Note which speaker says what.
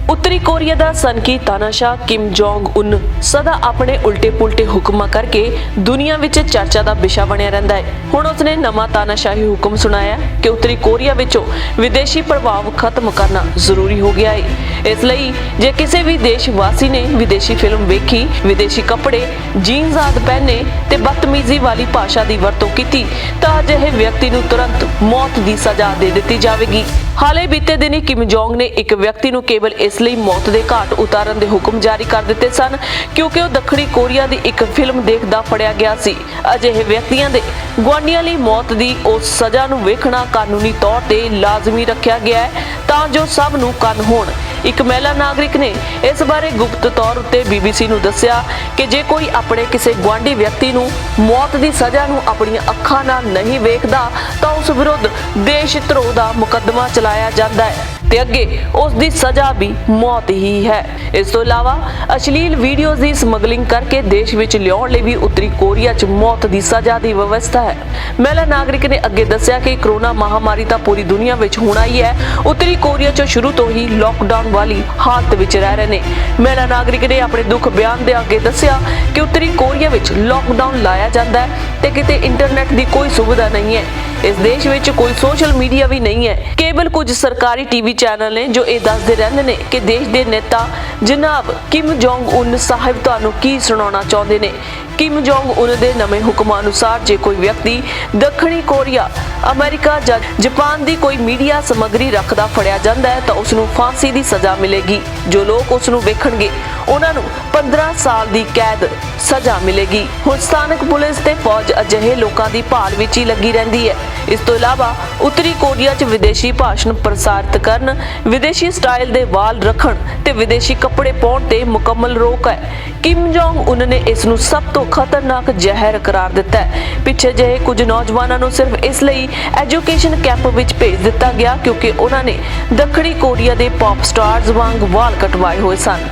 Speaker 1: उत्तरी कोरिया का सनकी तानाशाह किम जोंग उन सदा अपने उल्टे पुल्टे हुक्म करके दुनिया विच चर्चा का विषय बनया रहिंदा है। हुण उसने नवा तानाशाही हुक्म सुनाया कि उत्तरी कोरिया विचों विदेशी प्रभाव खत्म करना जरूरी हो गया है। इसलिए जे किसी भी देशवासी ने विदेशी फिल्म वेखी, विदेशी कपड़े, जीन्स आदि पहने ते बदतमीजी वाली भाषा की वरतों की तां अजिहे व्यक्ति नूं तुरंत मौत की सजा दे दी जाएगी। हाले बीते दिनी किम जोंग ने एक व्यक्ति नूं केवल इसलिए मौत के घाट उतारन के हुक्म जारी कर दिते सन क्योंकि वह दक्षिणी कोरिया की एक फिल्म देखदा फड़िया गया सी। अजिहे व्यक्तियों के गुआंढियों लई मौत की उस सजा नूं वेखना कानूनी तौर ते लाजमी रखा गया है तां जो सब नूं कंन होण। एक महिला नागरिक ने इस बारे गुप्त तौर उत्ते BBC नूं दस्सिया कि जे कोई अपने किसी गुआंढी व्यक्ति नूं मौत की सजा नूं अपणियां अखां नाल नहीं वेखदा तां उस विरुद्ध देशद्रोह दा मुकदमा चलाया जांदा है ते अगे उस दी सजा भी मौत ही है। इस तो इलावा अश्लील वीडियोज़ की समगलिंग करके देश विच लियाउण लई भी उत्तरी कोरिया च मौत की सजा की व्यवस्था है। महिला नागरिक ने अगे दस्सिया कि कोरोना महामारी तां पूरी दुनिया विच होना ही है। उत्तरी कोरिया च शुरू तो ही लॉकडाउन वाली हालत विच रह रहे ने। महिला नागरिक ने अपने दुख बयान दे अगे दस्सिया कि उत्तरी कोरिया विच लॉकडाउन लाया जाता है ते किते इंटरनेट की कोई सुविधा नहीं है। इस देश विच कोई सोशल मीडिया भी नहीं है। केवल कुछ सरकारी टीवी चैनल ने जो ये दसदे रहंदे ने कि देश के नेता जनाब किम जोंग उन साहिब तुहानूं की सुणाउणा चाहुंदे ने। किम जोंग उन दे नਵੇਂ हुक्म अनुसार जे कोई व्यक्ति दक्षिणी कोरिया, अमेरिका या जापान की कोई मीडिया समग्री रखदा फड़िया जांदा है तो उसनूं फांसी की सजा मिलेगी। जो लोग उसनूं वेखणगे उन्हां नूं 15 साल की कैद सजा मिलेगी। हुण स्थानक पुलिस ते फौज अजिहे लोकां दी भाल विच ही लगी रहिंदी है। इस तो इलावा उत्तरी कोरिया च विदेशी भाषण प्रसारित करन, विदेशी स्टाइल दे वाल रखण ते विदेशी कपड़े पाउण ते मुकम्मल रोक है। किम जोंग उन ने इस नूं सब तो खतरनाक जहर करार दिता है। पिछे ਜਿਹੇ कुछ नौजवानों ਨੂੰ सिर्फ इसलिए एजुकेशन कैंप विच भेज दिता गया क्योंकि उन्होंने दक्षिणी कोरिया के पॉप स्टार्स वांग वाल कटवाए हुए सन।